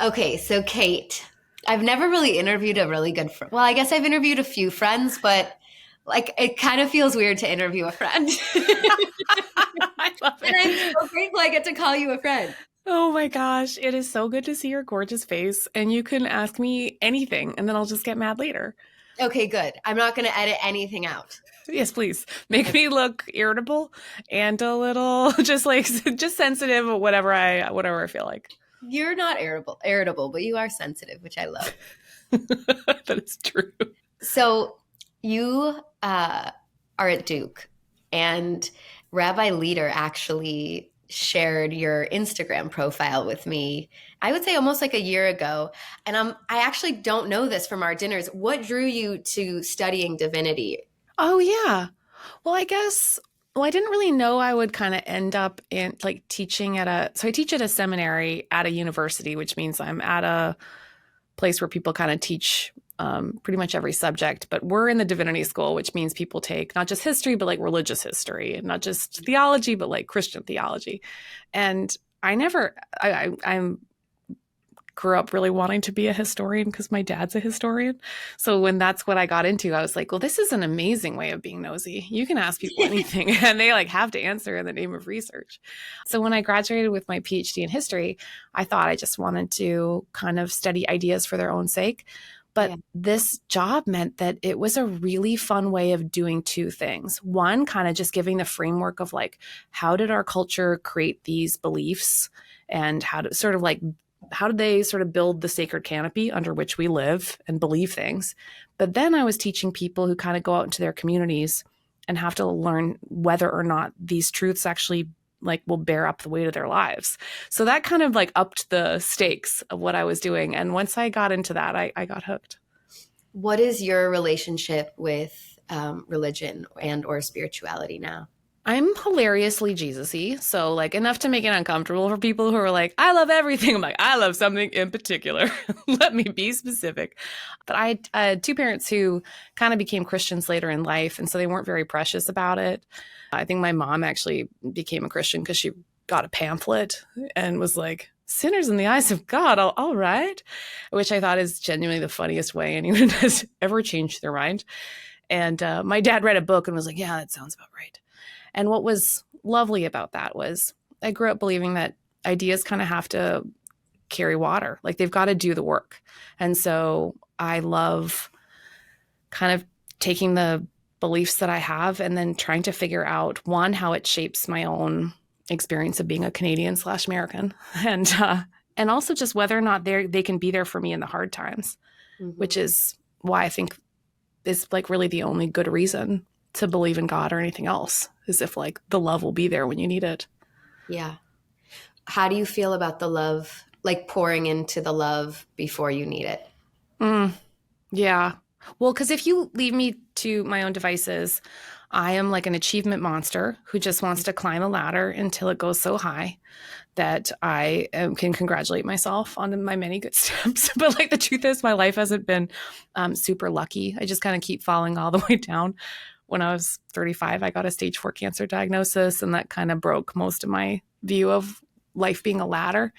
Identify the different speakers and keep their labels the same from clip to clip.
Speaker 1: Okay, so Kate, I've never really interviewed a really good friend. Well, I guess I've interviewed a few friends, but like it kind of feels weird to interview a friend.
Speaker 2: I love
Speaker 1: And I'm
Speaker 2: it.
Speaker 1: so grateful I get to call you a friend.
Speaker 2: Oh my gosh, it is so good to see your gorgeous face, and you can ask me anything, and then I'll just get mad later.
Speaker 1: Okay, good. I'm not going to edit anything out.
Speaker 2: Yes, please. Make me look irritable and a little just like just sensitive or whatever I feel like.
Speaker 1: You're not irritable, but you are sensitive, which I love.
Speaker 2: That is true.
Speaker 1: So you are at Duke, and Rabbi Leader actually shared your Instagram profile with me. I would say almost like a year ago, and I actually don't know this from our dinners. What drew you to studying divinity?
Speaker 2: Oh yeah. Well, I didn't really know I would kind of end up in like teaching so I teach at a seminary at a university, which means I'm at a place where people kind of teach pretty much every subject. But we're in the divinity school, which means people take not just history, but like religious history, and not just theology, but like Christian theology. And I'm grew up really wanting to be a historian because my dad's a historian. So when that's what I got into, I was like, well, this is an amazing way of being nosy. You can ask people anything and they like have to answer in the name of research. So when I graduated with my PhD in history, I thought I just wanted to kind of study ideas for their own sake. But
Speaker 1: Yeah.
Speaker 2: this job meant that it was a really fun way of doing two things. One, kind of just giving the framework of like, how did our culture create these beliefs and how did they sort of build the sacred canopy under which we live and believe things? But then I was teaching people who kind of go out into their communities and have to learn whether or not these truths actually like will bear up the weight of their lives. So that kind of like upped the stakes of what I was doing. And once I got into that, I got hooked.
Speaker 1: What is your relationship with religion and or spirituality now?
Speaker 2: I'm hilariously Jesus-y, so like enough to make it uncomfortable for people who are like, I love everything. I'm like, I love something in particular. Let me be specific. But I had two parents who kind of became Christians later in life, and so they weren't very precious about it. I think my mom actually became a Christian because she got a pamphlet and was like, sinners in the eyes of God, all right, which I thought is genuinely the funniest way anyone has ever changed their mind. And my dad read a book and was like, yeah, that sounds about right. And what was lovely about that was I grew up believing that ideas kind of have to carry water, like they've got to do the work. And so I love kind of taking the beliefs that I have and then trying to figure out one, how it shapes my own experience of being a Canadian/American, and also just whether or not they can be there for me in the hard times,
Speaker 1: Hmm.
Speaker 2: which is why I think is like really the only good reason to believe in God or anything else, is if like the love will be there when you need it.
Speaker 1: Yeah. How do you feel about the love, like pouring into the love before you need it?
Speaker 2: Mm, yeah. Well, because if you leave me to my own devices, I am like an achievement monster who just wants to climb a ladder until it goes so high that can congratulate myself on my many good steps. But like the truth is, my life hasn't been super lucky. I just kind of keep falling all the way down. When I was 35, I got a stage 4 cancer diagnosis, and that kind of broke most of my view of life being a ladder.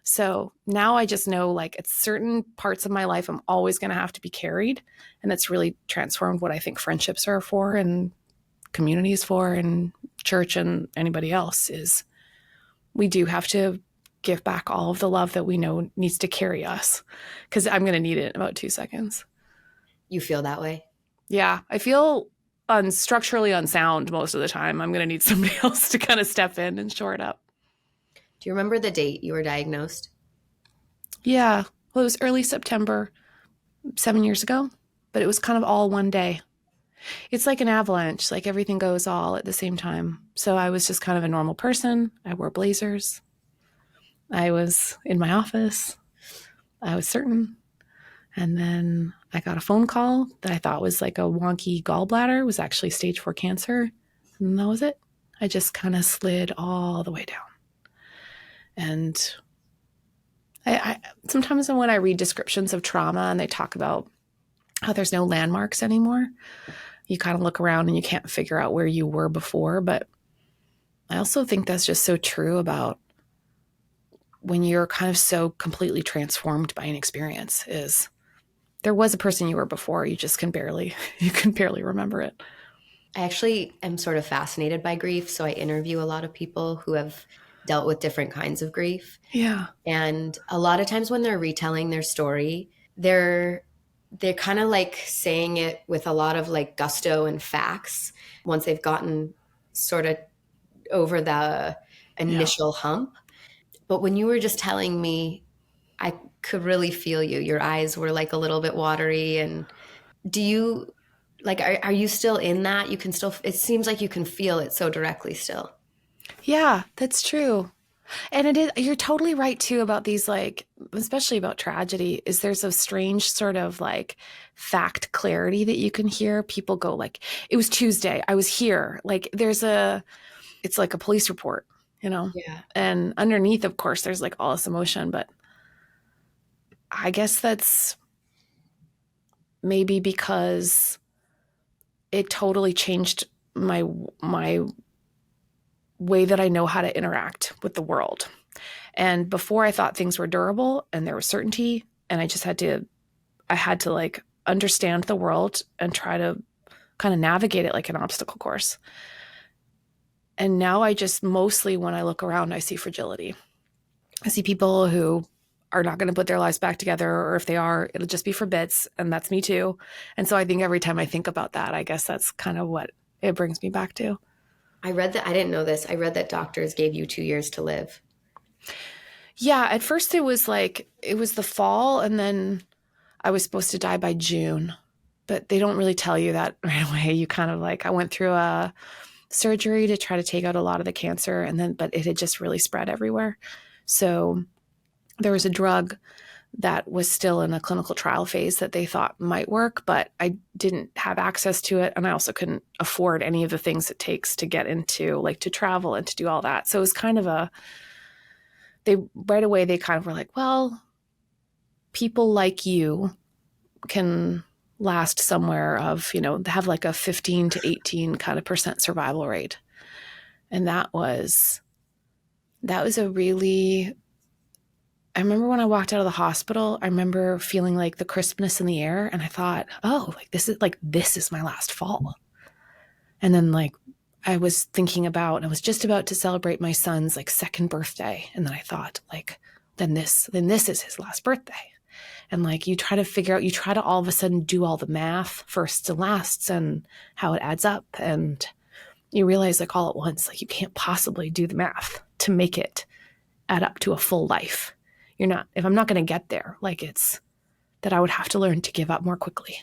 Speaker 2: So now I just know like at certain parts of my life, I'm always going to have to be carried. And that's really transformed what I think friendships are for and communities for and church and anybody else is we do have to give back all of the love that we know needs to carry us, because I'm going to need it in about 2 seconds.
Speaker 1: You feel that way?
Speaker 2: Yeah, I feel structurally unsound most of the time. I'm going to need somebody else to kind of step in and shore it up.
Speaker 1: Do you remember the date you were diagnosed?
Speaker 2: Yeah, well, it was early September 7 years ago, but it was kind of all one day. It's like an avalanche, like everything goes all at the same time. So I was just kind of a normal person. I wore blazers. I was in my office. I was certain. And then I got a phone call that I thought was like a wonky gallbladder, it was actually stage 4 cancer. And that was it. I just kind of slid all the way down. And I sometimes when I read descriptions of trauma and they talk about how there's no landmarks anymore, you kind of look around and you can't figure out where you were before. But I also think that's just so true about when you're kind of so completely transformed by an experience is there was a person you were before. You just can barely, you can barely remember it.
Speaker 1: I actually am sort of fascinated by grief, so I interview a lot of people who have dealt with different kinds of grief.
Speaker 2: Yeah.
Speaker 1: And a lot of times when they're retelling their story, they're kind of like saying it with a lot of like gusto and facts once they've gotten sort of over the
Speaker 2: Yeah.
Speaker 1: initial hump. But when you were just telling me, I could really feel you. Your eyes were like a little bit watery. And do you like, are you still in that? You can still, it seems like you can feel it so directly still.
Speaker 2: Yeah, that's true. And it is, you're totally right too about these, like, especially about tragedy, is there's a strange sort of like fact clarity that you can hear. People go like, it was Tuesday, I was here. Like it's like a police report, you know?
Speaker 1: Yeah.
Speaker 2: And underneath, of course, there's like all this emotion, but I guess that's maybe because it totally changed my way that I know how to interact with the world. And before I thought things were durable and there was certainty, and I had to like understand the world and try to kind of navigate it like an obstacle course. And now I just mostly, when I look around, I see fragility. I see people who are not going to put their lives back together, or if they are, it'll just be for bits. And that's me too. And so I think every time I think about that, I guess that's kind of what it brings me back to.
Speaker 1: I read that, I didn't know this. I read that doctors gave you 2 years to live.
Speaker 2: Yeah, at first it was like, it was the fall, and then I was supposed to die by June, but they don't really tell you that right away. You kind of like, I went through a surgery to try to take out a lot of the cancer, and then, but it had just really spread everywhere. So there was a drug that was still in a clinical trial phase that they thought might work, but I didn't have access to it. And I also couldn't afford any of the things it takes to get into, like to travel and to do all that. So it was kind of they right away, they kind of were like, well, people like you can last somewhere of, have like a 15 to 18 kind of percent survival rate. And that was a really, I remember when I walked out of the hospital, I remember feeling like the crispness in the air, and I thought, oh, this is my last fall. And then like I was I was just about to celebrate my son's like second birthday. And then I thought like, then this is his last birthday. And like you try to all of a sudden do all the math, firsts and lasts, and how it adds up. And you realize like all at once, like you can't possibly do the math to make it add up to a full life. If I'm not going to get there, like it's that I would have to learn to give up more quickly.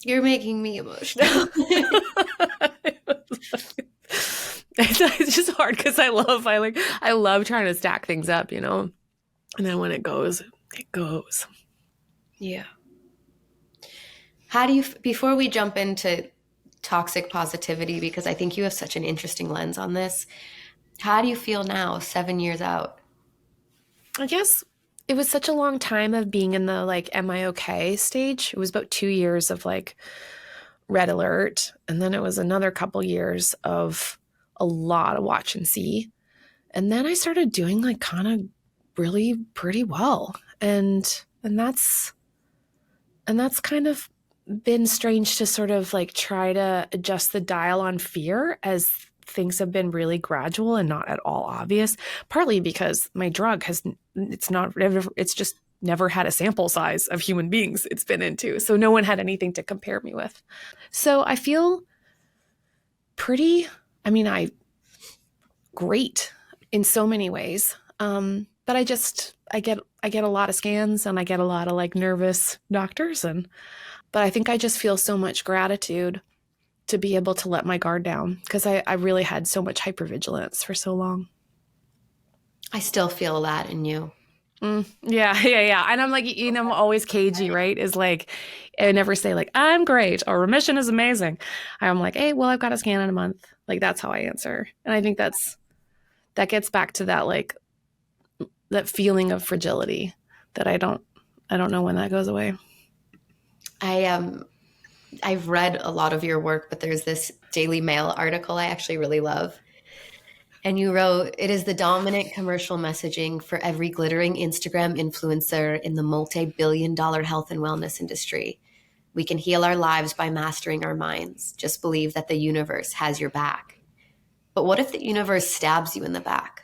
Speaker 1: You're making me emotional.
Speaker 2: It's just hard because I love trying to stack things up, and then when it goes, it goes.
Speaker 1: Yeah. Before we jump into toxic positivity, because I think you have such an interesting lens on this, how do you feel now, 7 years out?
Speaker 2: I guess it was such a long time of being in the like, am I okay stage? It was about 2 years of like red alert. And then it was another couple years of a lot of watch and see. And then I started doing like kind of really pretty well. And that's kind of been strange to sort of like try to adjust the dial on fear as things have been really gradual and not at all obvious, partly because my drug it's just never had a sample size of human beings it's been into. So no one had anything to compare me with. So I feel pretty, great in so many ways. But I get a lot of scans and I get a lot of like nervous doctors, but I think I just feel so much gratitude to be able to let my guard down because I really had so much hypervigilance for so long.
Speaker 1: I still feel that in you.
Speaker 2: Yeah. And I'm like, I'm always cagey, right? Is like, I never say like, I'm great or remission is amazing. I'm like, hey, well, I've got a scan in a month. Like, that's how I answer. And I think that gets back to that, like that feeling of fragility that I don't know when that goes away.
Speaker 1: I've read a lot of your work, but there's this Daily Mail article I actually really love And you wrote, it is the dominant commercial messaging for every glittering Instagram influencer in the multi-billion-dollar health and wellness industry. We can heal our lives by mastering our minds. Just believe that the universe has your back. But what if the universe stabs you in the back?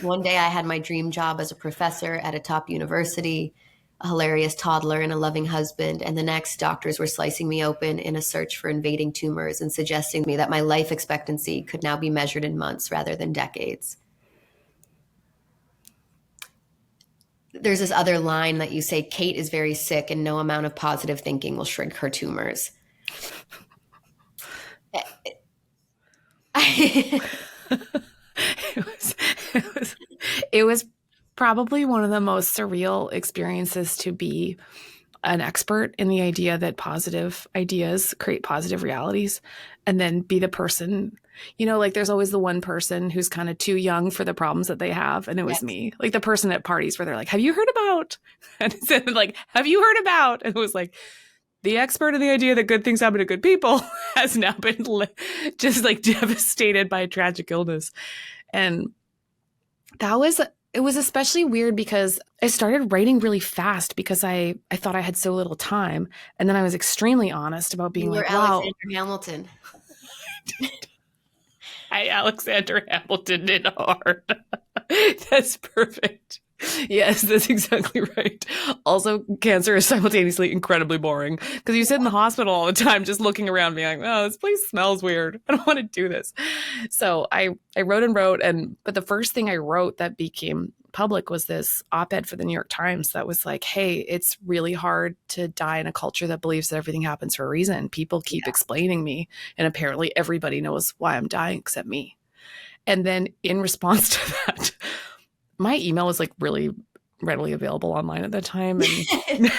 Speaker 1: One day I had my dream job as a professor at a top university, a hilarious toddler and a loving husband, and the next doctors were slicing me open in a search for invading tumors and suggesting to me that my life expectancy could now be measured in months rather than decades. There's this other line that you say, Kate is very sick and no amount of positive thinking will shrink her tumors.
Speaker 2: It was probably one of the most surreal experiences to be an expert in the idea that positive ideas create positive realities, and then be the person, like there's always the one person who's kind of too young for the problems that they have. And it was me, like the person at parties where they're like, have you heard about? And it said like, have you heard about? And it was like, the expert in the idea that good things happen to good people has now been just like devastated by a tragic illness. And it was especially weird because I started writing really fast because I thought I had so little time. And then I was extremely honest about being like, wow.
Speaker 1: Alexander Hamilton.
Speaker 2: I Alexander Hamilton it hard. That's perfect. Yes, that's exactly right. Also, cancer is simultaneously incredibly boring because you sit in the hospital all the time just looking around being like, oh, this place smells weird. I don't want to do this. So I wrote and wrote, but the first thing I wrote that became public was this op-ed for the New York Times that was like, hey, it's really hard to die in a culture that believes that everything happens for a reason. People keep explaining me, and apparently everybody knows why I'm dying except me. And then in response to that, my email was like really readily available online at that time, and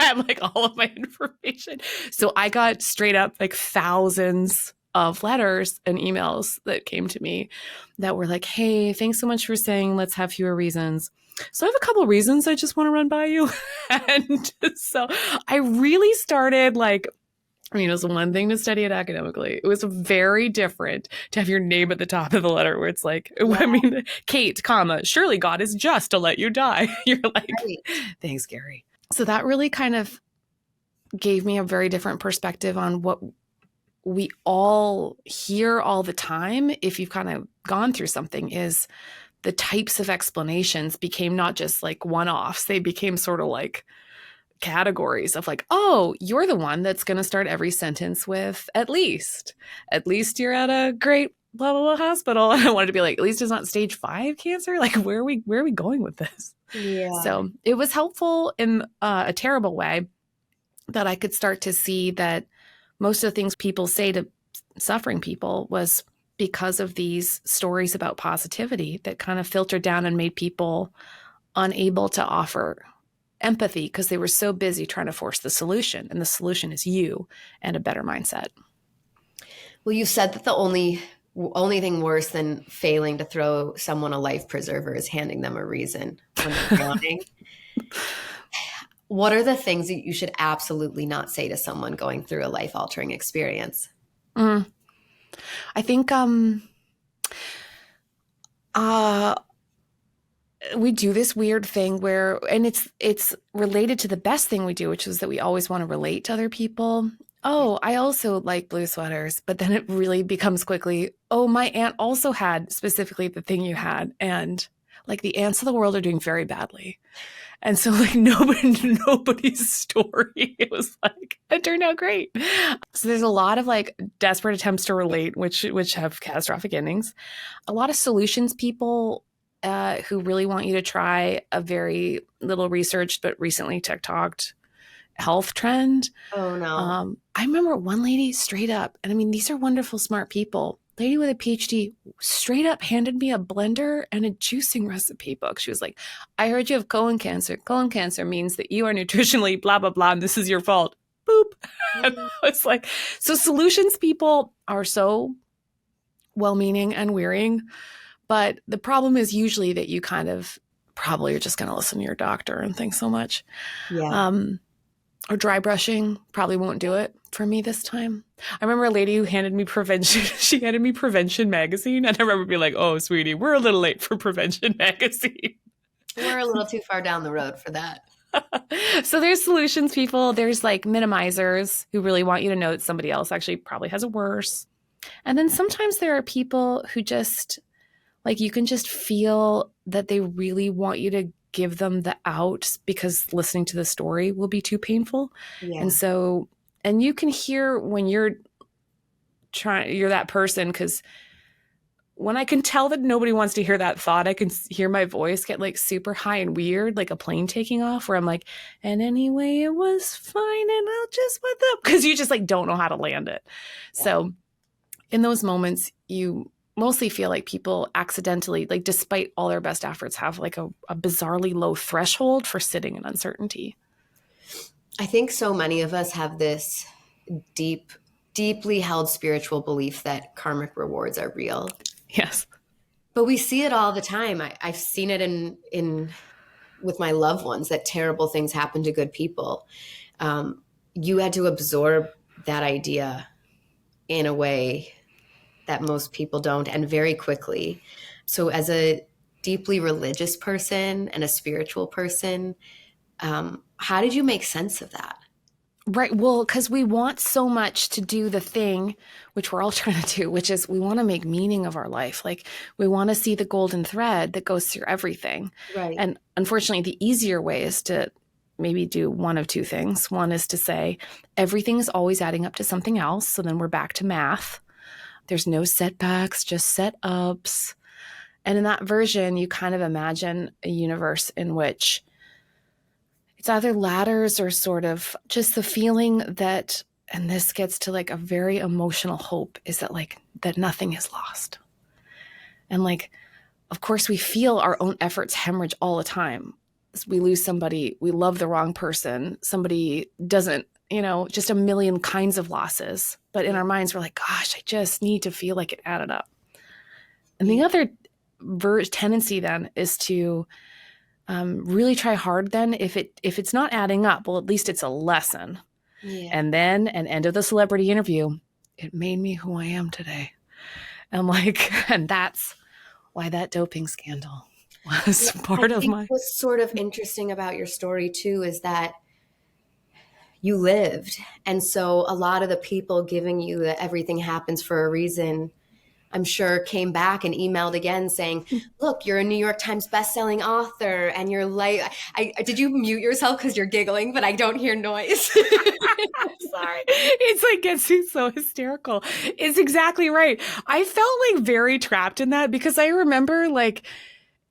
Speaker 2: had like all of my information. So I got straight up like thousands of letters and emails that came to me that were like, hey, thanks so much for saying let's have fewer reasons. So I have a couple of reasons I just want to run by you. And so I really started like, it was one thing to study it academically. It was very different to have your name at the top of the letter where it's like, Kate, surely God is just to let you die. You're like, right. Thanks, Gary. So that really kind of gave me a very different perspective on what we all hear all the time. If you've kind of gone through something, is the types of explanations became not just like one-offs. They became sort of like categories of like, oh, you're the one that's going to start every sentence with at least you're at a great blah blah blah hospital. And I wanted to be like, at least it's not stage 5 cancer. Like, where are we going with this? Yeah. So it was helpful in a terrible way that I could start to see that most of the things people say to suffering people was because of these stories about positivity that kind of filtered down and made people unable to offer empathy because they were so busy trying to force the solution. And the solution is you and a better mindset.
Speaker 1: Well, you said that the only thing worse than failing to throw someone a life preserver is handing them a reason when they're drowning. What are the things that you should absolutely not say to someone going through a life-altering experience?
Speaker 2: I think we do this weird thing where, and it's related to the best thing we do, which is that we always want to relate to other people. Oh, I also like blue sweaters, but then it really becomes quickly, oh, my aunt also had specifically the thing you had. And like the ants of the world are doing very badly. And so like nobody's story, it was like, it turned out great. So there's a lot of like desperate attempts to relate, which have catastrophic endings. A lot of solutions people who really want you to try a very little researched but recently TikToked health trend.
Speaker 1: Oh no.
Speaker 2: I remember one lady straight up, and I mean, these are wonderful, smart people. Lady with a Ph.D. straight up handed me a blender and a juicing recipe book. She was like, I heard you have colon cancer. Colon cancer means that you are nutritionally blah, blah, blah, and this is your fault. Boop. And I was like, so solutions people are so well-meaning and wearying. But the problem is usually that you kind of probably are just going to listen to your doctor and think so much.
Speaker 1: Yeah.
Speaker 2: Or dry brushing probably won't do it for me this time. I remember a lady who handed me prevention. She handed me Prevention magazine, and I remember being like, "Oh, sweetie, we're a little late for Prevention magazine."
Speaker 1: We're a little too far down the road for that.
Speaker 2: So there's solutions people. There's like minimizers who really want you to know that somebody else actually probably has it worse. And then sometimes there are people who just like you can just feel that they really want you to give them the out because listening to the story will be too painful. And
Speaker 1: Yeah.
Speaker 2: so, and you can hear when you're that person because when I can tell that nobody wants to hear that thought, I can hear my voice get like super high and weird, like a plane taking off, where I'm like, and anyway, it was fine, and I'll just with them because you just like don't know how to land it.
Speaker 1: Yeah.
Speaker 2: So in those moments, you mostly feel like people accidentally, like despite all their best efforts, have like a bizarrely low threshold for sitting in uncertainty.
Speaker 1: I think so many of us have this deeply held spiritual belief that karmic rewards are real.
Speaker 2: Yes.
Speaker 1: But we see it all the time. I've seen it in with my loved ones that terrible things happen to good people. You had to absorb that idea in a way that most people don't, and very quickly. So, as a deeply religious person and a spiritual person, how did you make sense of that?
Speaker 2: Right. Well, because we want so much to do the thing, which we're all trying to do, which is we want to make meaning of our life. Like we want to see the golden thread that goes through everything.
Speaker 1: Right.
Speaker 2: And unfortunately, the easier way is to maybe do one of two things. One is to say everything is always adding up to something else. So then we're back to math. There's no setbacks, just set ups. And in that version, you kind of imagine a universe in which it's either ladders or sort of just the feeling that, and this gets to like a very emotional hope, is that like that nothing is lost. And like, of course, we feel our own efforts hemorrhage all the time. We lose somebody, we love the wrong person, somebody doesn't, just a million kinds of losses. But in our minds, we're like, gosh, I just need to feel like it added up. And the other tendency then is to really try hard then if it's not adding up, well, at least it's a lesson.
Speaker 1: Yeah.
Speaker 2: And then an end of the celebrity interview, it made me who I am today. And like, and that's why that doping scandal was part of my.
Speaker 1: What's sort of interesting about your story too is that you lived. And so a lot of the people giving you that everything happens for a reason, I'm sure came back and emailed again saying, look, you're a New York Times bestselling author. And you're like, did you mute yourself because you're giggling, but I don't hear noise.
Speaker 2: Sorry. It's like gets me so hysterical. It's exactly right. I felt like very trapped in that because I remember like,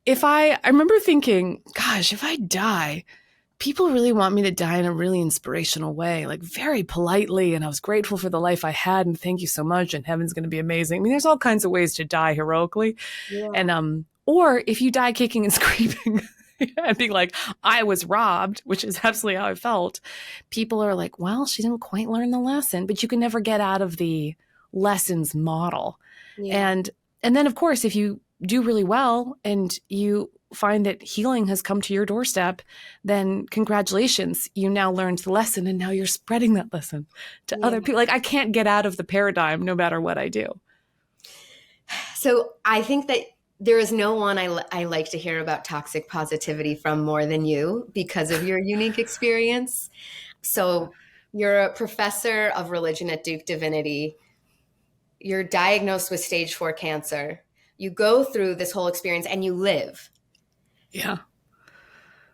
Speaker 2: I remember thinking, gosh, if I die, people really want me to die in a really inspirational way, like very politely. And I was grateful for the life I had. And thank you so much. And heaven's going to be amazing. I mean, there's all kinds of ways to die heroically.
Speaker 1: Yeah.
Speaker 2: And, or if you die kicking and screaming and being like, I was robbed, which is absolutely how I felt. People are like, well, she didn't quite learn the lesson, but you can never get out of the lessons model.
Speaker 1: Yeah.
Speaker 2: And then of course, if you do really well and you find that healing has come to your doorstep, then congratulations, you now learned the lesson and now you're spreading that lesson to other people. Like I can't get out of the paradigm no matter what I do.
Speaker 1: So I think that there is no one I like to hear about toxic positivity from more than you because of your unique experience. So you're a professor of religion at Duke Divinity. You're diagnosed with stage 4 cancer. You go through this whole experience and you live.
Speaker 2: Yeah.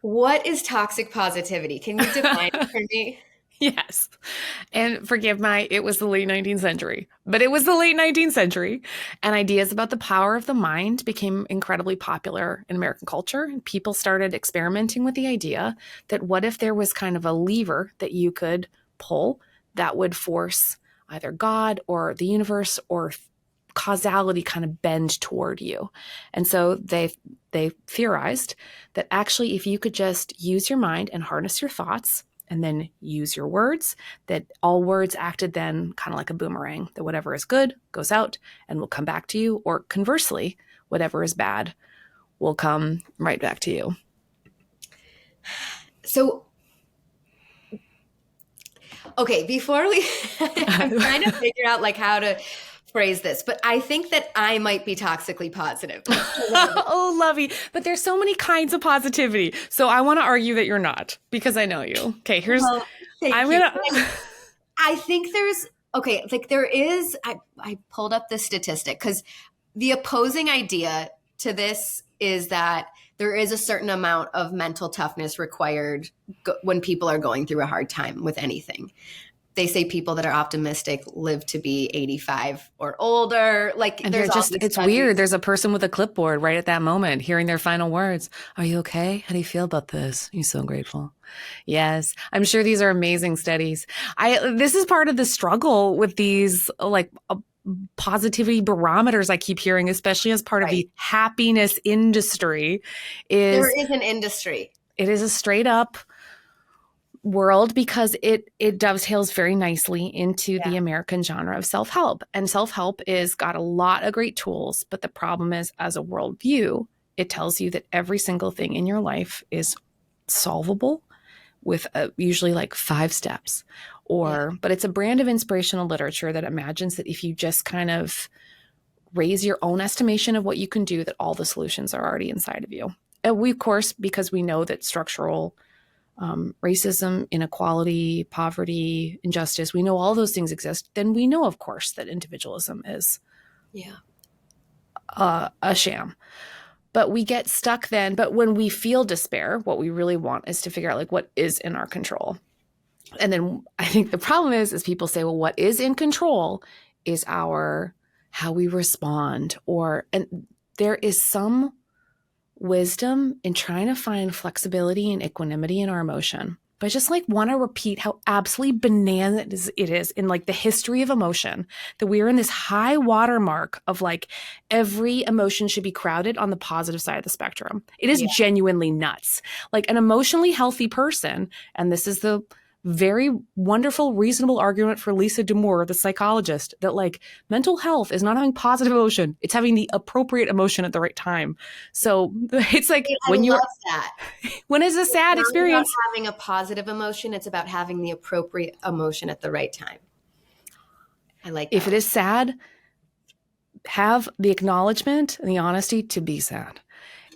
Speaker 1: What is toxic positivity? Can you define it for me?
Speaker 2: Yes. And forgive it was the late 19th century, but it was the late 19th century. And ideas about the power of the mind became incredibly popular in American culture. And people started experimenting with the idea that what if there was kind of a lever that you could pull that would force either God or the universe or causality kind of bend toward you. And so they theorized that actually if you could just use your mind and harness your thoughts and then use your words, that all words acted then kind of like a boomerang, that whatever is good goes out and will come back to you, or conversely, whatever is bad will come right back to you.
Speaker 1: So Okay, before we, I'm trying to figure out like how to phrase this, but I think that I might be toxically positive.
Speaker 2: Oh, lovey. But there's so many kinds of positivity. So I want to argue that you're not because I know you. Okay,
Speaker 1: Well,
Speaker 2: I'm
Speaker 1: thank you.
Speaker 2: gonna.
Speaker 1: I think there's, okay, like there is, I pulled up the statistic because the opposing idea to this is that there is a certain amount of mental toughness required when people are going through a hard time with anything. They say people that are optimistic live to be 85 or older. Like
Speaker 2: And
Speaker 1: there's all these
Speaker 2: it's weird.
Speaker 1: studies.
Speaker 2: There's a person with a clipboard right at that moment, hearing their final words. Are you okay? How do you feel about this? You're so grateful. Yes, I'm sure these are amazing studies. This is part of the struggle with these positivity barometers I keep hearing, especially as part of
Speaker 1: Right.
Speaker 2: the happiness industry,
Speaker 1: There
Speaker 2: is
Speaker 1: is an industry.
Speaker 2: it is a straight up world because it dovetails very nicely into the
Speaker 1: Yeah.
Speaker 2: American genre of self-help. And self-help is got a lot of great tools, but the problem is as a worldview, it tells you that every single thing in your life is solvable with usually like 5 steps
Speaker 1: Yeah.
Speaker 2: but it's a brand of inspirational literature that imagines that if you just kind of raise your own estimation of what you can do, that all the solutions are already inside of you. And we, of course, because we know that structural racism, inequality, poverty, injustice, we know all those things exist, then we know, of course, that individualism is
Speaker 1: Yeah.
Speaker 2: a sham. But we get stuck then. But when we feel despair, what we really want is to figure out like what is in our control. And then I think the problem is people say, well, what is in control is our how we respond, and there is some wisdom in trying to find flexibility and equanimity in our emotion. But I just like want to repeat how absolutely bananas it is in like the history of emotion that we are in this high watermark of like every emotion should be crowded on the positive side of the spectrum. It is
Speaker 1: Yeah.
Speaker 2: genuinely nuts. Like an emotionally healthy person, and this is the very wonderful, reasonable argument for Lisa Damour, the psychologist, that like mental health is not having positive emotion. It's having the appropriate emotion at the right time. So it's like
Speaker 1: I love that.
Speaker 2: when it's a sad
Speaker 1: It's not about
Speaker 2: experience.
Speaker 1: having a positive emotion. It's about having the appropriate emotion at the right time. I like that.
Speaker 2: If it is sad, have the acknowledgement and the honesty to be sad.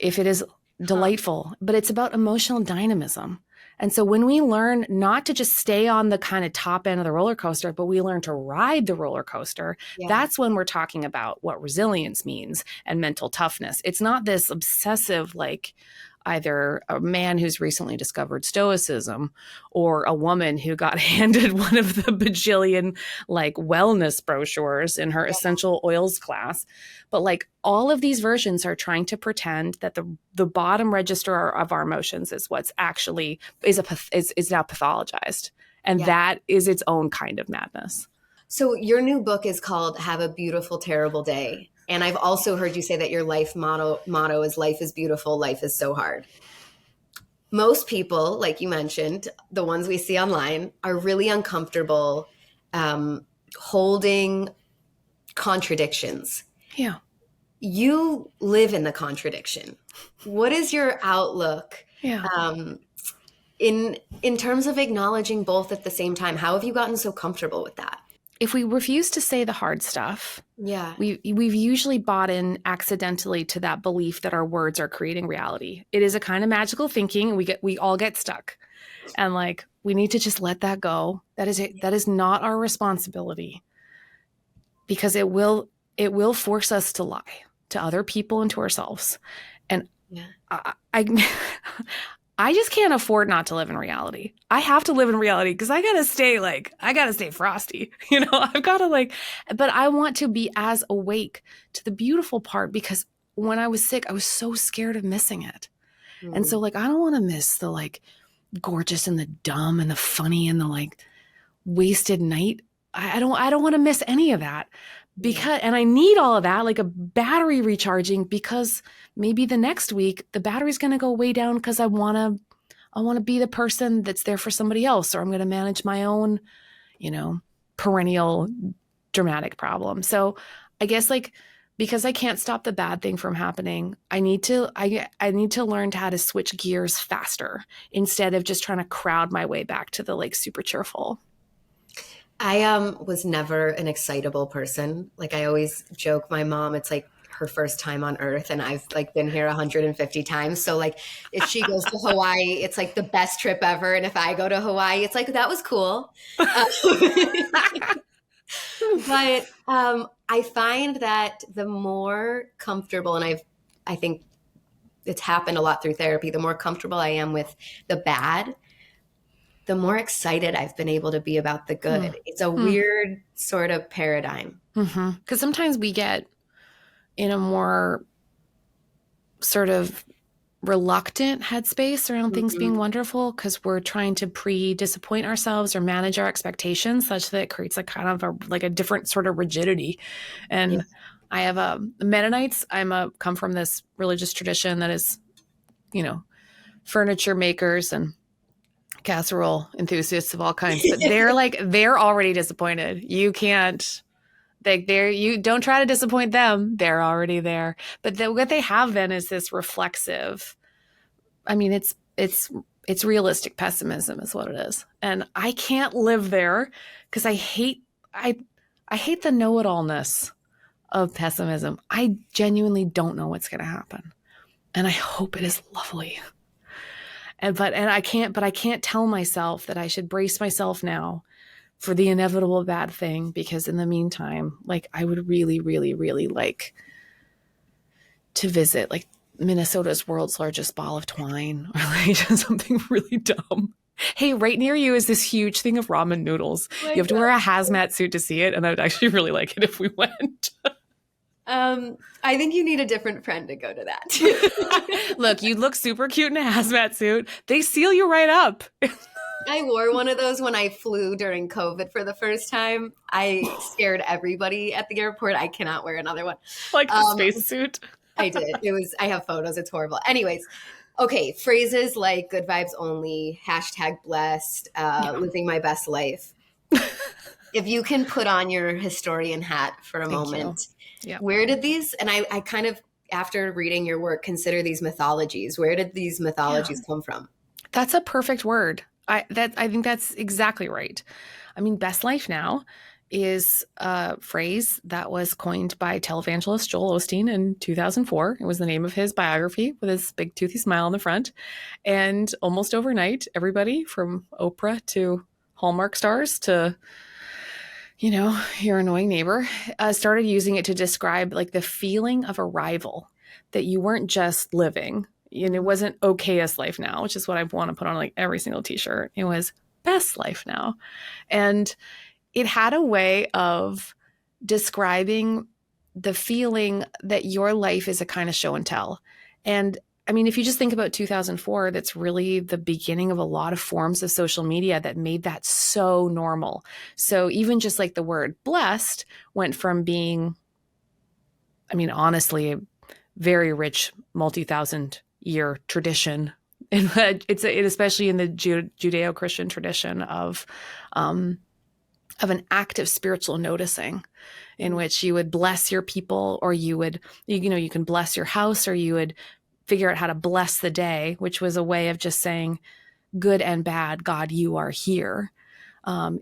Speaker 2: If it is delightful, but it's about emotional dynamism. And so when we learn not to just stay on the kind of top end of the roller coaster, but we learn to ride the roller coaster,
Speaker 1: Yeah.
Speaker 2: that's when we're talking about what resilience means and mental toughness. It's not this obsessive, like either a man who's recently discovered stoicism or a woman who got handed one of the bajillion like wellness brochures in her essential oils class. But like all of these versions are trying to pretend that the bottom register of our emotions is what's actually is now pathologized. And that is its own kind of madness.
Speaker 1: So your new book is called Have a Beautiful, Terrible Day. And I've also heard you say that your life motto is life is beautiful, life is so hard. Most people, like you mentioned, the ones we see online, are really uncomfortable holding contradictions.
Speaker 2: Yeah.
Speaker 1: You live in the contradiction. What is your outlook in terms of acknowledging both at the same time? How have you gotten so comfortable with that?
Speaker 2: If we refuse to say the hard stuff, we've usually bought in accidentally to that belief that our words are creating reality. It is a kind of magical thinking. We all get stuck, and like we need to just let that go. That is not our responsibility, because it will force us to lie to other people and to ourselves. And I just can't afford not to live in reality. I have to live in reality because I gotta stay frosty. You know, I've got to but I want to be as awake to the beautiful part, because when I was sick, I was so scared of missing it. And so I don't want to miss the gorgeous and the dumb and the funny and the wasted night. I don't want to miss any of that. And I need all of that, like a battery recharging, because maybe the next week the battery's going to go way down because I want to be the person that's there for somebody else, or I'm going to manage my own, perennial dramatic problem. So I guess because I can't stop the bad thing from happening, I need to learn how to switch gears faster instead of just trying to crowd my way back to the super cheerful.
Speaker 1: I was never an excitable person. Like I always joke, my mom, it's like her first time on earth, and I've like been here 150 times. So like if she goes to Hawaii, it's like the best trip ever. And if I go to Hawaii, it's like that was cool. Uh, but I find that the more comfortable, and I think it's happened a lot through therapy, the more comfortable I am with the bad, the more excited I've been able to be about the
Speaker 2: Hmm.
Speaker 1: good. It's a
Speaker 2: Hmm.
Speaker 1: weird sort of paradigm.
Speaker 2: Because sometimes we get in a more sort of reluctant headspace around things being
Speaker 1: Mhm.
Speaker 2: wonderful because we're trying to pre-disappoint ourselves or manage our expectations such that it creates a kind of like a different sort of rigidity.
Speaker 1: Yeah.
Speaker 2: And I have Mennonites. Come from this religious tradition that is, you know, furniture makers and casserole enthusiasts of all kinds, but they're already disappointed. You can't you don't try to disappoint them. They're already there. But what they have then is this reflexive. I mean, it's realistic pessimism is what it is, and I can't live there because I I hate the know-it-allness of pessimism. I genuinely don't know what's going to happen, and I hope it is lovely. I can't tell myself that I should brace myself now for the inevitable bad thing because in the meantime, like I would really, really, really like to visit like Minnesota's world's largest ball of twine or like something really dumb. Hey, right near you is this huge thing of ramen noodles.
Speaker 1: Oh my
Speaker 2: You have to wear a
Speaker 1: God.
Speaker 2: hazmat suit to see it, and I would actually really like it if we went.
Speaker 1: I think you need a different friend to go to that.
Speaker 2: Look, you look super cute in a hazmat suit. They seal you right up.
Speaker 1: I wore one of those when I flew during COVID for the first time. I scared everybody at the airport. I cannot wear another one.
Speaker 2: Like the
Speaker 1: Um,
Speaker 2: spacesuit.
Speaker 1: I did. I have photos. It's horrible. Anyways, okay. Phrases like good vibes only, hashtag blessed,
Speaker 2: Yeah.
Speaker 1: living my best life. If you can put on your historian hat for a
Speaker 2: Thank you.
Speaker 1: moment,
Speaker 2: Yeah.
Speaker 1: where did these, and I kind of, after reading your work, consider these mythologies. Where did these
Speaker 2: Yeah.
Speaker 1: mythologies come from?
Speaker 2: That's a perfect word. I think that's exactly right. I mean, best life now is a phrase that was coined by televangelist Joel Osteen in 2004. It was the name of his biography with his big toothy smile on the front. And almost overnight, everybody from Oprah to Hallmark stars to, you know, your annoying neighbor started using it to describe like the feeling of arrival, that you weren't just living and it wasn't okayest life now, which is what I want to put on like every single t-shirt. It was best life now. And it had a way of describing the feeling that your life is a kind of show and tell. And I mean, if you just think about 2004, that's really the beginning of a lot of forms of social media that made that so normal. So even just like the word blessed went from being, I mean, honestly, a very rich multi-thousand year tradition. And especially in the Judeo-Christian tradition of an act of spiritual noticing in which you would bless your people or you can bless your house or you would figure out how to bless the day, which was a way of just saying good and bad, God, you are here,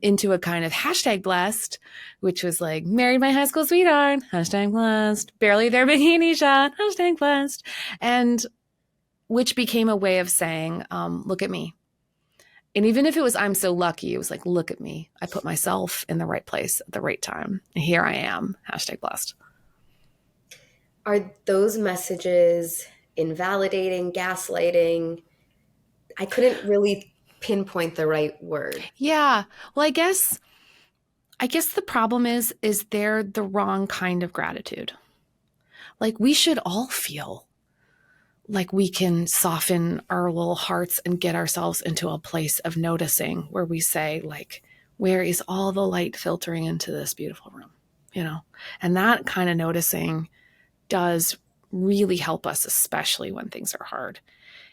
Speaker 2: into a kind of hashtag blessed, which was like married my high school sweetheart, hashtag blessed, barely their bikini shot, hashtag blessed. And which became a way of saying, look at me. And even if it was, I'm so lucky, it was like, look at me. I put myself in the right place at the right time. And here I am, hashtag blessed.
Speaker 1: Are those messages invalidating, gaslighting? I couldn't really pinpoint the right word.
Speaker 2: Yeah. Well, I guess the problem is they're the wrong kind of gratitude. Like we should all feel like we can soften our little hearts and get ourselves into a place of noticing where we say like, where is all the light filtering into this beautiful room, you know? And that kind of noticing does really help us, especially when things are hard.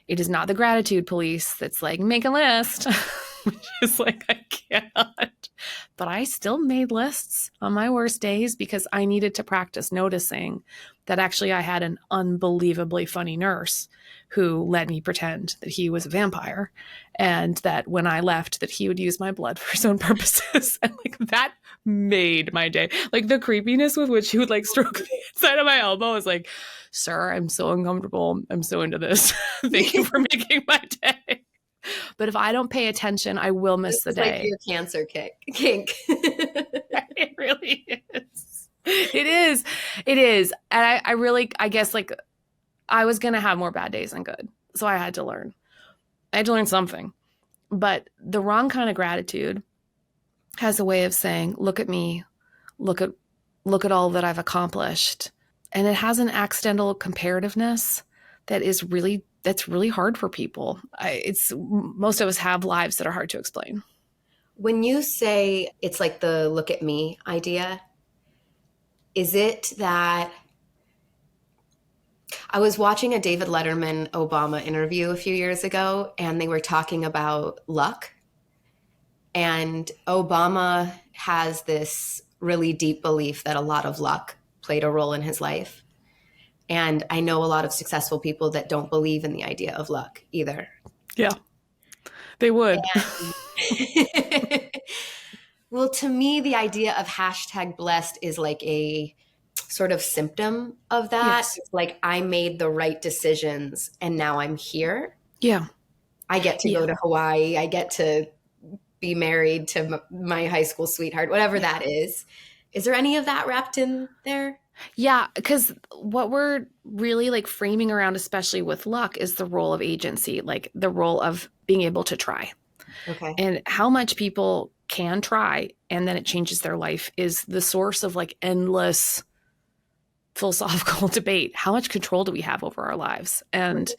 Speaker 2: It is not the gratitude police that's like, make a list. which is like, I cannot. But I still made lists on my worst days because I needed to practice noticing that actually I had an unbelievably funny nurse who let me pretend that he was a vampire, and that when I left that he would use my blood for his own purposes. And like that made my day. Like the creepiness with which he would like stroke the inside of my elbow is like, sir, I'm so uncomfortable. I'm so into this. Thank you for making my day. But if I don't pay attention, I will miss the
Speaker 1: It's like
Speaker 2: day.
Speaker 1: your cancer kink.
Speaker 2: It really is. It is. It is. And I really, I guess, like, I was going to have more bad days than good. So I had to learn. I had to learn something. But the wrong kind of gratitude has a way of saying, look at me, look at all that I've accomplished. And it has an accidental comparativeness that's really hard for people. Most of us have lives that are hard to explain.
Speaker 1: When you say it's like the look at me idea, is it that I was watching a David Letterman Obama interview a few years ago, and they were talking about luck. And Obama has this really deep belief that a lot of luck played a role in his life. And I know a lot of successful people that don't believe in the idea of luck either.
Speaker 2: Yeah, they would.
Speaker 1: Well, to me, the idea of hashtag blessed is like a sort of symptom of that.
Speaker 2: Yes.
Speaker 1: It's like I made the right decisions and now I'm here.
Speaker 2: Yeah.
Speaker 1: I get to go to Hawaii. I get to be married to my high school sweetheart, whatever that is. Is there any of that wrapped in there?
Speaker 2: Yeah, because what we're really like framing around, especially with luck, is the role of agency, like the role of being able to try.
Speaker 1: Okay.
Speaker 2: And how much people can try and then it changes their life is the source of like endless philosophical debate. How much control do we have over our lives? And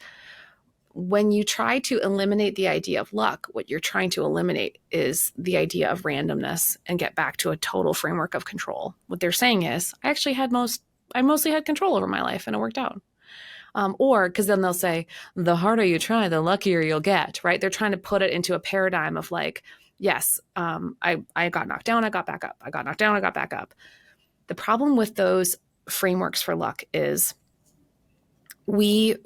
Speaker 2: when you try to eliminate the idea of luck, what you're trying to eliminate is the idea of randomness and get back to a total framework of control. What they're saying is, I mostly had control over my life and it worked out. Or because then they'll say, the harder you try, the luckier you'll get, right? They're trying to put it into a paradigm of like, yes, I got knocked down, I got back up. I got knocked down, I got back up. The problem with those frameworks for luck is we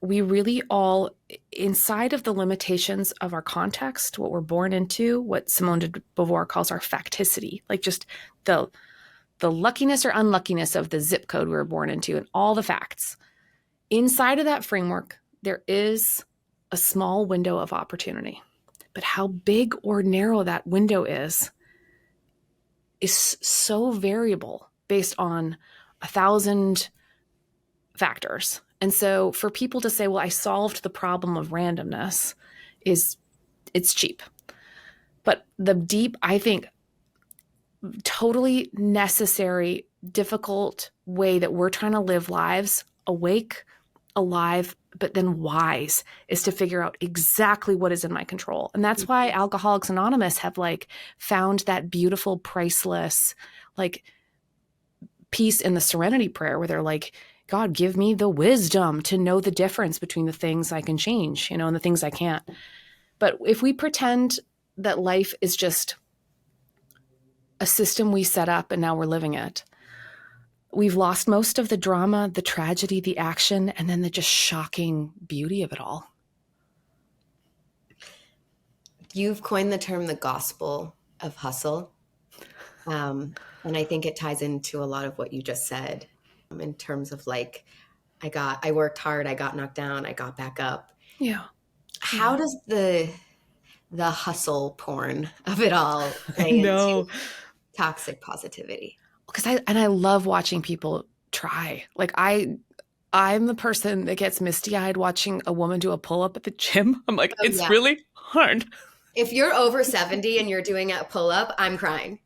Speaker 2: really all inside of the limitations of our context, what we're born into, what Simone de Beauvoir calls our facticity, like just the luckiness or unluckiness of the zip code we were born into and all the facts. Inside of that framework, there is a small window of opportunity. But how big or narrow that window is so variable based on 1,000 factors. And so for people to say, well, I solved the problem of randomness, it's cheap. But the deep, I think, totally necessary, difficult way that we're trying to live lives awake, alive, but then wise is to figure out exactly what is in my control. And that's why Alcoholics Anonymous have like found that beautiful, priceless, like peace in the serenity prayer where they're like, God, give me the wisdom to know the difference between the things I can change, and the things I can't. But if we pretend that life is just a system we set up and now we're living it, we've lost most of the drama, the tragedy, the action, and then the just shocking beauty of it all.
Speaker 1: You've coined the term the gospel of hustle. And I think it ties into a lot of what you just said in terms of like, I worked hard, I got knocked down, I got back up.
Speaker 2: Yeah.
Speaker 1: How does the hustle porn of it all play into toxic positivity?
Speaker 2: Because I love watching people try. Like I'm the person that gets misty-eyed watching a woman do a pull-up at the gym. I'm like, it's really hard.
Speaker 1: If you're over 70 and you're doing a pull-up, I'm crying.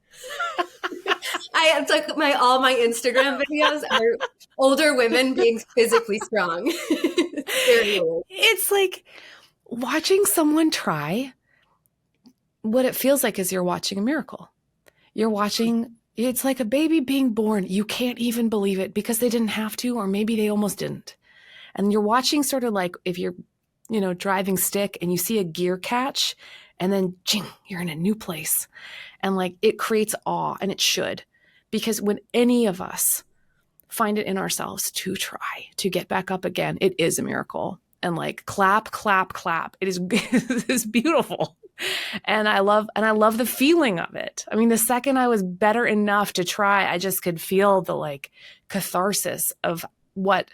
Speaker 1: It's like all my Instagram videos are older women being physically strong.
Speaker 2: It's like watching someone try. What it feels like is you're watching a miracle. It's like a baby being born. You can't even believe it because they didn't have to, or maybe they almost didn't. And you're watching sort of like if you're, driving stick and you see a gear catch And then, ching, you're in a new place. And like it creates awe, and it should. Because when any of us find it in ourselves to try to get back up again, it is a miracle. And like clap, clap, clap. It is it's beautiful. And I love the feeling of it. I mean, the second I was better enough to try, I just could feel the like catharsis of what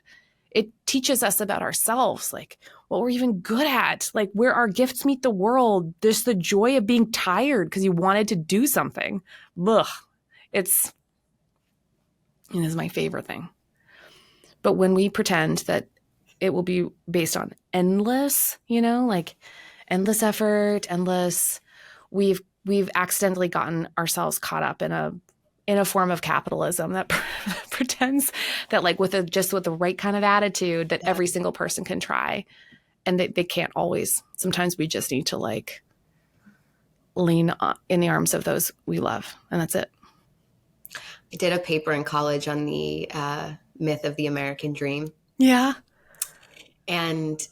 Speaker 2: it teaches us about ourselves, like what we're even good at, like where our gifts meet the world. There's the joy of being tired because you wanted to do something. Ugh, it is my favorite thing. But when we pretend that it will be based on endless, like endless effort, we've accidentally gotten ourselves caught up in a form of capitalism that pretends that like with the right kind of attitude that every single person can try, and they can't always. Sometimes we just need to like lean in the arms of those we love, and that's it.
Speaker 1: I did a paper in college on the myth of the American dream.
Speaker 2: Yeah.
Speaker 1: And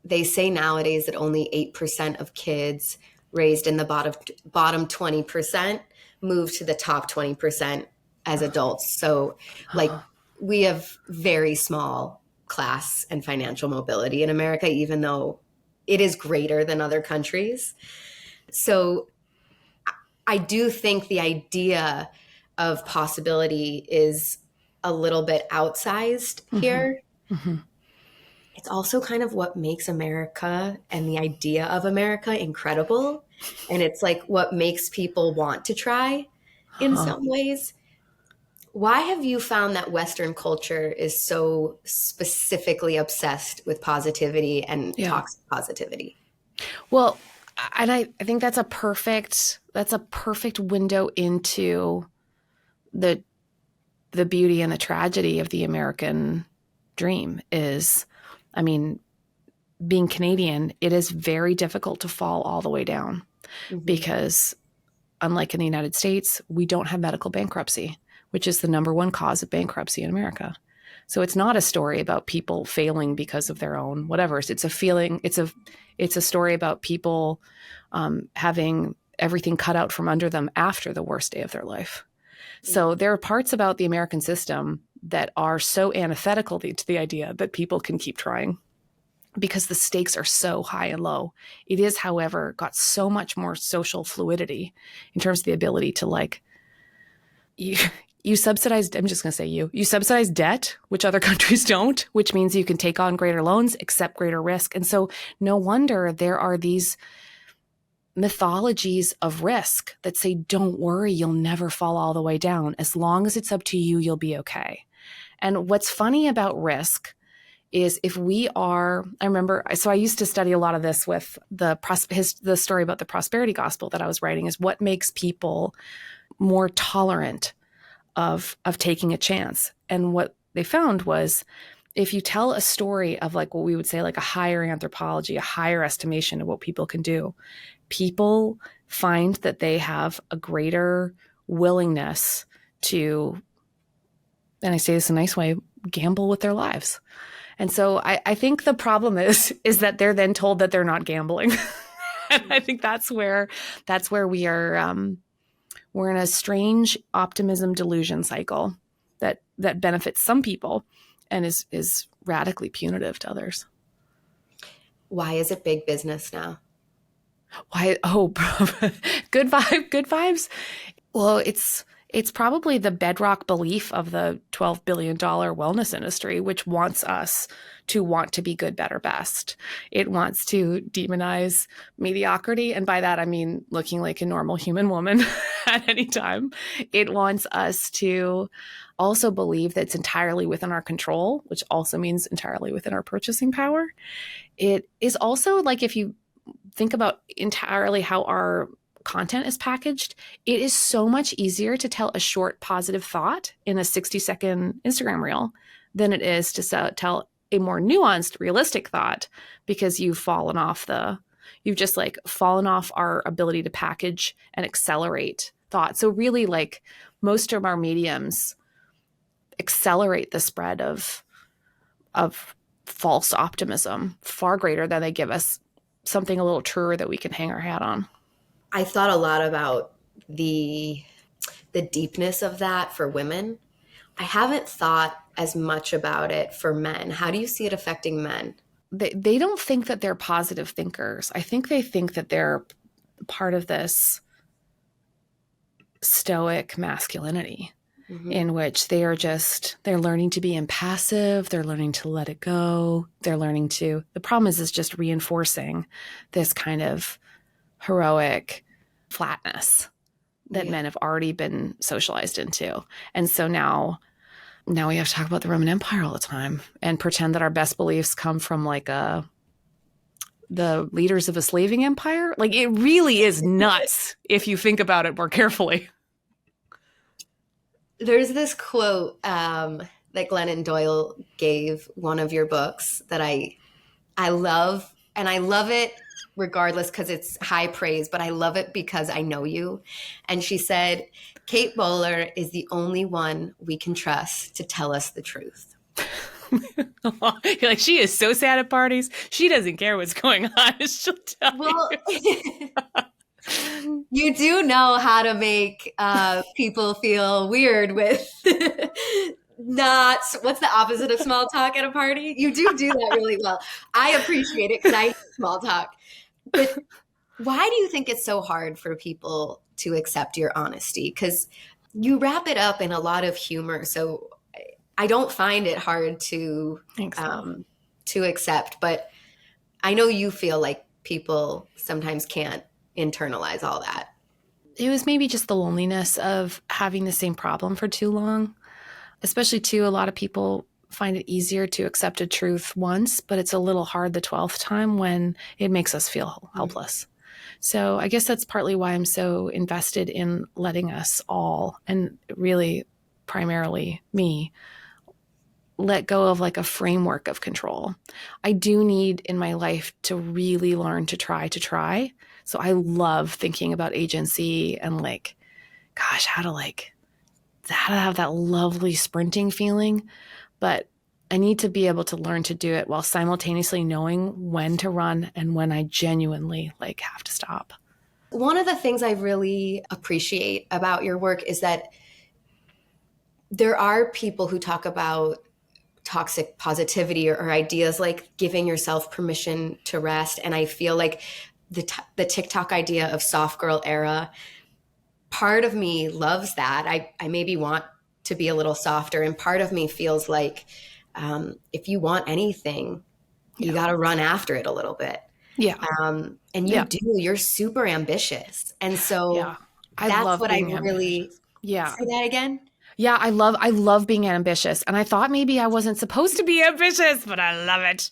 Speaker 1: they say nowadays that only 8% of kids raised in the bottom 20% move to the top 20% as adults. So like we have very small class and financial mobility in America, even though it is greater than other countries. So I do think the idea of possibility is a little bit outsized here.
Speaker 2: Mm-hmm.
Speaker 1: It's also kind of what makes America and the idea of America incredible. And it's like what makes people want to try in some ways. Why have you found that Western culture is so specifically obsessed with positivity and toxic positivity?
Speaker 2: Well, and I think that's a perfect window into the beauty and the tragedy of the American dream is, I mean, being Canadian, it is very difficult to fall all the way down because unlike in the United States, we don't have medical bankruptcy, which is the number one cause of bankruptcy in America. So it's not a story about people failing because of their own whatever. It's a feeling. It's a story about people having everything cut out from under them after the worst day of their life. So there are parts about the American system that are so antithetical to the idea that people can keep trying because the stakes are so high and low. It is, however, got so much more social fluidity in terms of the ability to like, you subsidize, I'm just going to say you subsidize debt, which other countries don't, which means you can take on greater loans, accept greater risk. And so no wonder there are these mythologies of risk that say, don't worry, you'll never fall all the way down. As long as it's up to you, you'll be okay. And what's funny about risk is if we are, I remember, so I used to study a lot of this with the story about the prosperity gospel that I was writing is what makes people more tolerant of taking a chance. And what they found was if you tell a story of like what we would say like a higher anthropology, a higher estimation of what people can do, people find that they have a greater willingness to, and I say this in a nice way, gamble with their lives. And so I think the problem is that they're then told that they're not gambling. And I think that's where we are, we're in a strange optimism delusion cycle that benefits some people and is radically punitive to others.
Speaker 1: Why is it big business now?
Speaker 2: Why? Oh, good vibes. Well, it's probably the bedrock belief of the $12 billion wellness industry, which wants us to want to be good, better, best. It wants to demonize mediocrity. And by that, I mean looking like a normal human woman at any time. It wants us to also believe that it's entirely within our control, which also means entirely within our purchasing power. It is also like if you think about entirely how our content is packaged, it is so much easier to tell a short positive thought in a 60-second Instagram reel than it is to tell a more nuanced, realistic thought because you've just like fallen off our ability to package and accelerate thought. So really like most of our mediums accelerate the spread of false optimism far greater than they give us something a little truer that we can hang our hat on.
Speaker 1: I thought a lot about the deepness of that for women. I haven't thought as much about it for men. How do you see it affecting men?
Speaker 2: They don't think that they're positive thinkers. I think they think that they're part of this stoic masculinity in which they're learning to be impassive. They're learning to let it go. The problem is just reinforcing this kind of heroic flatness that men have already been socialized into. And so now we have to talk about the Roman Empire all the time and pretend that our best beliefs come from like the leaders of a slaving empire. Like, it really is nuts if you think about it more carefully.
Speaker 1: There's this quote that Glennon Doyle gave one of your books that I love, and I love it regardless because it's high praise, but I love it because I know you. And she said, Kate Bowler is the only one we can trust to tell us the truth.
Speaker 2: You're like, she is so sad at parties. She doesn't care what's going on. She'll tell you.
Speaker 1: You do know how to make people feel weird with not what's the opposite of small talk at a party. You do that really well. I appreciate it because I hate small talk. But why do you think it's so hard for people to accept your honesty? Because you wrap it up in a lot of humor, so I don't find it hard to accept. But I know you feel like people sometimes can't internalize all that.
Speaker 2: It was maybe just the loneliness of having the same problem for too long. Especially too, a lot of people find it easier to accept a truth once, but it's a little hard the 12th time when it makes us feel helpless. So I guess that's partly why I'm so invested in letting us all, and really primarily me, let go of like a framework of control. I do need in my life to really learn to try. So I love thinking about agency and like, gosh, how to have that lovely sprinting feeling. But I need to be able to learn to do it while simultaneously knowing when to run and when I genuinely like have to stop.
Speaker 1: One of the things I really appreciate about your work is that there are people who talk about toxic positivity or ideas like giving yourself permission to rest. And I feel like the TikTok idea of soft girl era, part of me loves that. I maybe want to be a little softer. And part of me feels like if you want anything, you got to run after it a little bit.
Speaker 2: Yeah.
Speaker 1: And you're super ambitious. And so that's what I really, say that again.
Speaker 2: Yeah, I love being ambitious. And I thought maybe I wasn't supposed to be ambitious, but I love it.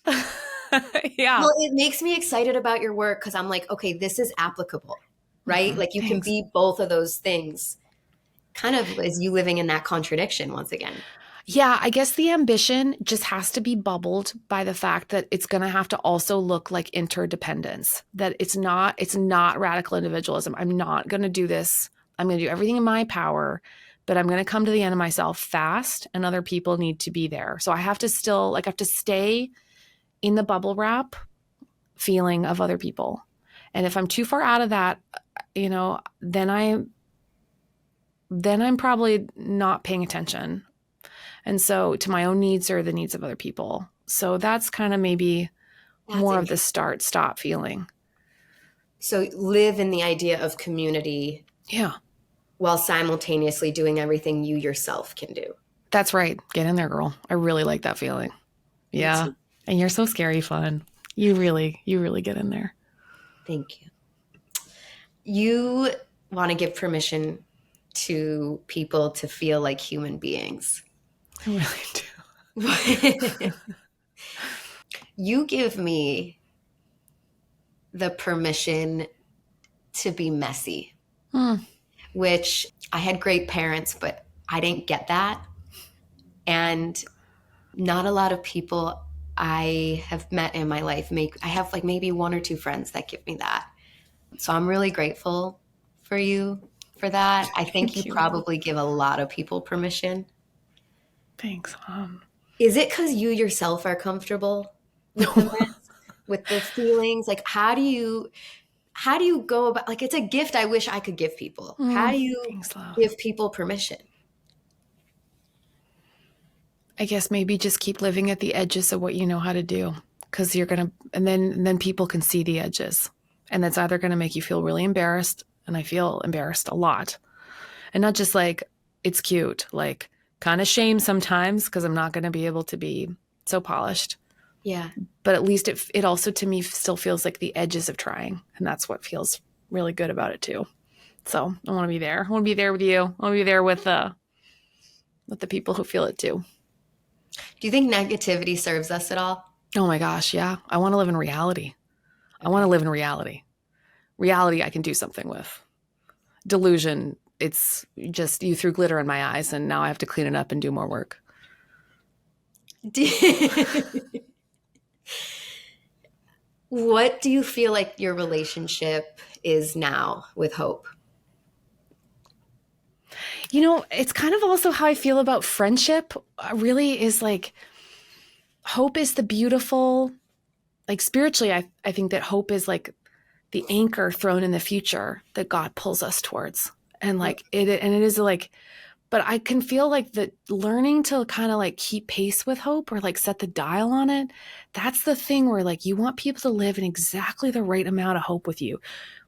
Speaker 2: Yeah.
Speaker 1: Well, it makes me excited about your work because I'm like, okay, this is applicable, right? Like you can be both of those things. Kind of as you living in that contradiction once again.
Speaker 2: Yeah, I guess the ambition just has to be bubbled by the fact that it's going to have to also look like interdependence, that it's not radical individualism. I'm not going to do this. I'm going to do everything in my power, but I'm going to come to the end of myself fast, and other people need to be there. So I have to stay in the bubble wrap feeling of other people. And if I'm too far out of that, then I'm probably not paying attention. And so to my own needs or the needs of other people. So that's kind of maybe more of the start-stop feeling.
Speaker 1: So live in the idea of community.
Speaker 2: Yeah.
Speaker 1: While simultaneously doing everything you yourself can do.
Speaker 2: That's right. Get in there, girl. I really like that feeling. Yeah. And you're so scary fun. You really get in there.
Speaker 1: Thank you. You want to give permission to people to feel like human beings.
Speaker 2: I really do.
Speaker 1: You give me the permission to be messy, which I had great parents, but I didn't get that. And not a lot of people I have met in my life I have like maybe one or two friends that give me that. So I'm really grateful for you for that. I think you probably give a lot of people permission.
Speaker 2: Thanks, Mom.
Speaker 1: Is it because you yourself are comfortable with the mess? with the feelings? Like, how do you go about, like, it's a gift I wish I could give people. How do you
Speaker 2: Thanks, love.
Speaker 1: give people permission?
Speaker 2: I guess maybe just keep living at the edges of what you know how to do, because you're going to, and then people can see the edges. And that's either going to make you feel really embarrassed. And I feel embarrassed a lot. And not just like, it's cute, like kind of shame sometimes because I'm not going to be able to be so polished.
Speaker 1: Yeah.
Speaker 2: But at least it also to me still feels like the edges of trying. And that's what feels really good about it too. So I want to be there. I want to be there with you. I want to be there with the people who feel it too.
Speaker 1: Do you think negativity serves us at all?
Speaker 2: Oh my gosh, yeah. I want to live in reality. I want to live in reality. Reality I can do something with. Delusion, it's just you threw glitter in my eyes and now I have to clean it up and do more work.
Speaker 1: What do you feel like your relationship is now with hope?
Speaker 2: You know, it's kind of also how I feel about friendship. Really is like hope is the beautiful, like spiritually, I think that hope is like the anchor thrown in the future that God pulls us towards. And like it is like, but I can feel like the learning to kind of like keep pace with hope or like set the dial on it. That's the thing where like you want people to live in exactly the right amount of hope with you.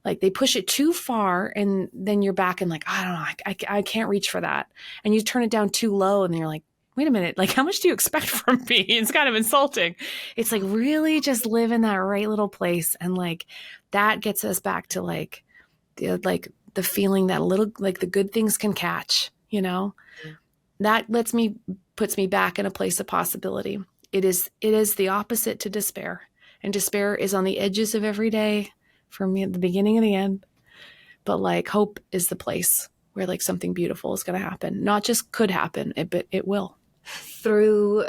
Speaker 2: Like they push it too far and then you're back and like, I don't know, I can't reach for that. And you turn it down too low and you're like, wait a minute, like how much do you expect from me? It's kind of insulting. It's like really just live in that right little place. And like that gets us back to like the feeling that a little like the good things can catch, you know, that puts me back in a place of possibility. It is the opposite to despair. And despair is on the edges of every day for me at the beginning and the end. But like hope is the place where like something beautiful is going to happen. Not just could happen, but it will.
Speaker 1: Through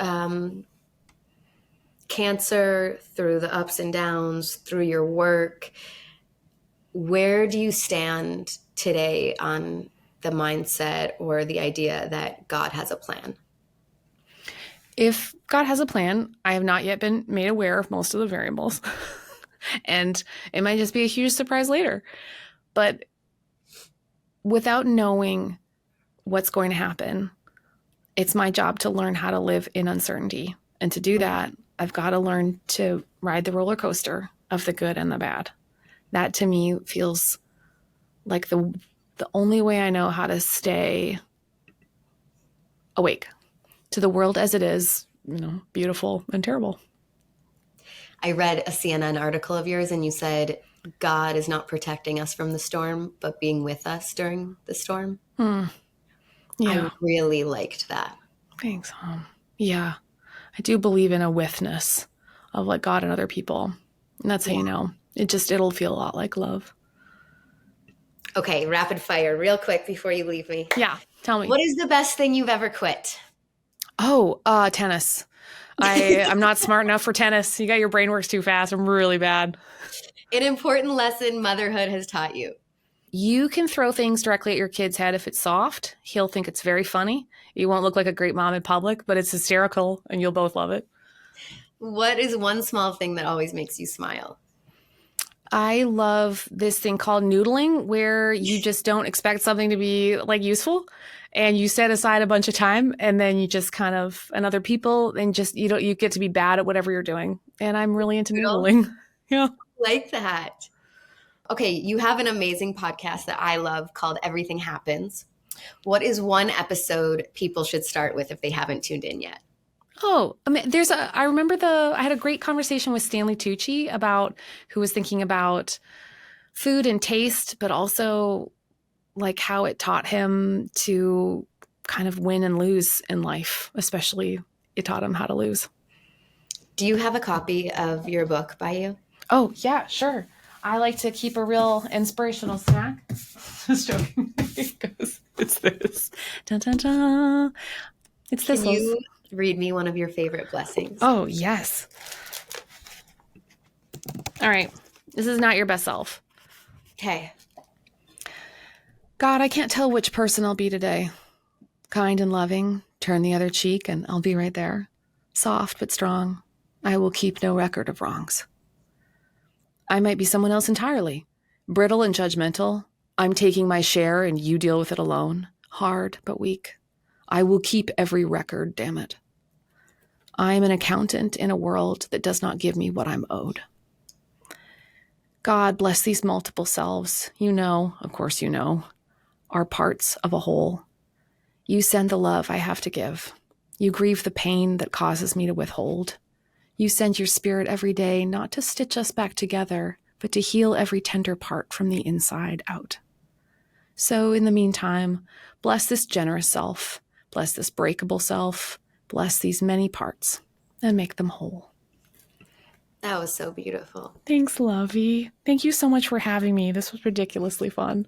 Speaker 1: cancer, through the ups and downs, through your work, where do you stand today on the mindset or the idea that God has a plan?
Speaker 2: If God has a plan, I have not yet been made aware of most of the variables. And it might just be a huge surprise later. But without knowing what's going to happen, it's my job to learn how to live in uncertainty. And to do that, I've got to learn to ride the roller coaster of the good and the bad. That to me feels like the only way I know how to stay awake to the world as it is, you know, beautiful and terrible.
Speaker 1: I read a CNN article of yours and you said, God is not protecting us from the storm, but being with us during the storm.
Speaker 2: Yeah.
Speaker 1: I really liked that.
Speaker 2: Thanks, Yeah. I do believe in a withness of like God and other people. And that's how you know. It'll feel a lot like love.
Speaker 1: Okay, rapid fire, real quick before you leave me.
Speaker 2: Yeah, tell me.
Speaker 1: What is the best thing you've ever quit?
Speaker 2: Oh, tennis. I'm not smart enough for tennis. You got your brain works too fast. I'm really bad.
Speaker 1: An important lesson motherhood has taught you.
Speaker 2: You can throw things directly at your kid's head if it's soft. He'll think it's very funny. You won't look like a great mom in public, but it's hysterical and you'll both love it.
Speaker 1: What is one small thing that always makes you smile?
Speaker 2: I love this thing called noodling, where you just don't expect something to be like useful and you set aside a bunch of time and then you just kind of, and other people, and just, you get to be bad at whatever you're doing. And I'm really into noodling. Yeah.
Speaker 1: Like that. Okay, you have an amazing podcast that I love called Everything Happens. What is one episode people should start with if they haven't tuned in yet?
Speaker 2: Oh, I mean, I remember I had a great conversation with Stanley Tucci who was thinking about food and taste, but also like how it taught him to kind of win and lose in life, especially it taught him how to lose.
Speaker 1: Do you have a copy of your book by you?
Speaker 2: Oh, yeah, sure. I like to keep a real inspirational snack. Just joking. It's this. Dun, dun, dun. It's this.
Speaker 1: Can you read me one of your favorite blessings?
Speaker 2: Oh, yes. All right. This is not your best self.
Speaker 1: Okay.
Speaker 2: God, I can't tell which person I'll be today. Kind and loving, turn the other cheek and I'll be right there. Soft but strong, I will keep no record of wrongs. I might be someone else entirely. Brittle and judgmental. I'm taking my share and you deal with it alone. Hard but weak. I will keep every record, damn it. I'm an accountant in a world that does not give me what I'm owed. God bless these multiple selves. You know, of course you know, are parts of a whole. You send the love I have to give. You grieve the pain that causes me to withhold. You send your spirit every day, not to stitch us back together, but to heal every tender part from the inside out. So in the meantime, bless this generous self, bless this breakable self, bless these many parts, and make them whole.
Speaker 1: That was so beautiful.
Speaker 2: Thanks, Lovey. Thank you so much for having me. This was ridiculously fun.